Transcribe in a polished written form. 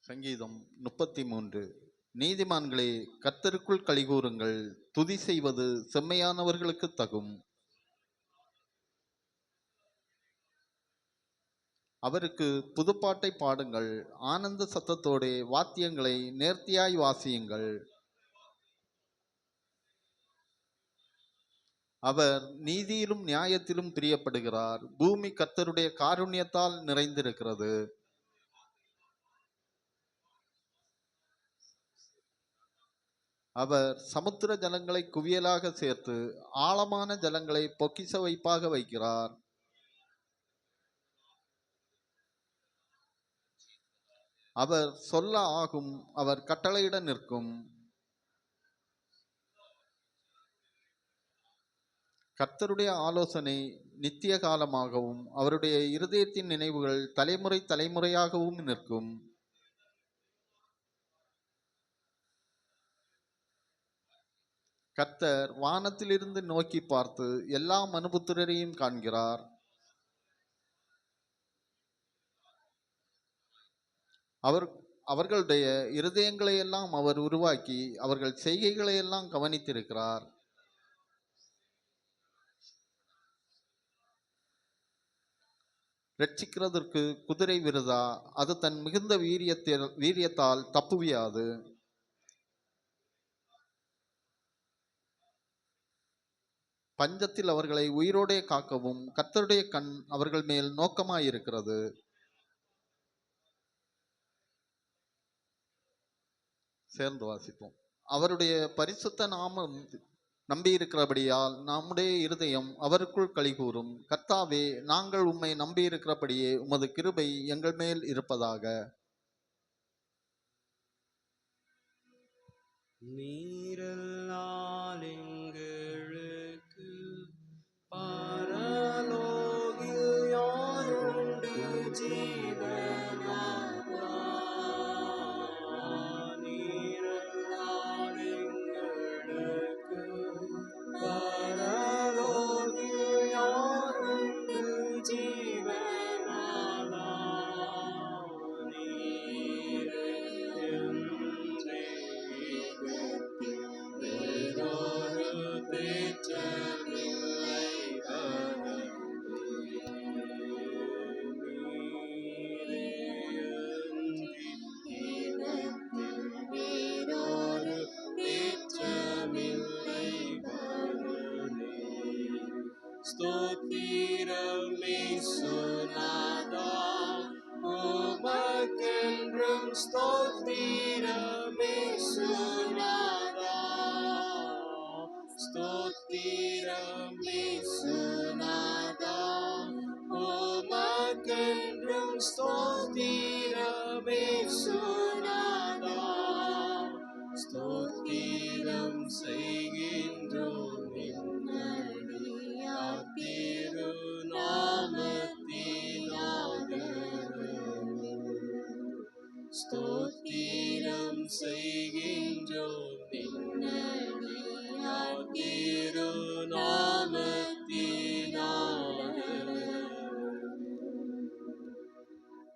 சங்கீதம் 33. நீதிமான்களே, கர்த்தருக்குள் களிகூருங்கள், துதி செய்வது செம்மையானவர்களுக்கு தகும். அவருக்கு புதுப்பாட்டை பாடுங்கள், ஆனந்த சத்தத்தோடே வாத்தியங்களை நேர்த்தியாய் வாசியுங்கள். அவர் நீதியிலும் நியாயத்திலும் பிரியப்படுகிறார். பூமி கர்த்தருடைய காருண்யத்தால் நிறைந்திருக்கிறது. அவர் சமுத்திர ஜலங்களை குவியலாக சேர்த்து ஆழமான ஜலங்களை பொக்கிஷ வைப்பாக வைக்கிறார். அவர் சொல்ல ஆகும், அவர் கட்டளையிட நிற்கும். கர்த்தருடைய ஆலோசனை நித்திய காலமாகவும் அவருடைய இருதயத்தின் நினைவுகள் தலைமுறை தலைமுறையாகவும் நிற்கும். கர்த்தர் வானத்திலிருந்து நோக்கி பார்த்து எல்லா மனுபுத்திரரையும் காண்கிறார். அவர்களுடைய இருதயங்களை எல்லாம் அவர் உருவாக்கி அவர்கள் செய்கைகளை எல்லாம் கவனித்திருக்கிறார். ரட்சிக்கிறதற்கு குதிரை விருதா, அது தன் மிகுந்த வீரியத்தால் தப்புவியாது. பஞ்சத்தில் அவர்களை உயிரோடே காக்கவும் கர்த்தருடைய கண் அவர்கள் மேல் நோக்கமாயிருக்கிறது. சேர்ந்து வாசிப்போம். அவருடைய பரிசுத்த நாமம் நம்பியிருக்கிறபடியால் நம்முடைய இருதயம் அவருக்குள் களிகூரும். கர்த்தாவே, நாங்கள் உம்மை நம்பியிருக்கிறபடியே உமது கிருபை எங்கள் மேல் இருப்பதாக. நீரல்லால் எங்களுக்கு பரலோகில் யாருண்டு ஜீவனாதா. நீரல்லால் எங்களுக்கு பரலோகில் யாருண்டு ஜீவனாதா. ஸ்தோத்திரமே சுனாதா, உமக்கென்றும் ஸ்தோத்திரமே சுனாதா. ஸ்தோத்திரமே சுனாதா, உமக்கென்றும் ஸ்தோத்திரமே சுனாதா. ஸ்தோத்திரம் செய்கின்றோம் ஸ்தோத்திரம் செய்கின்றோம் நின்னடியார்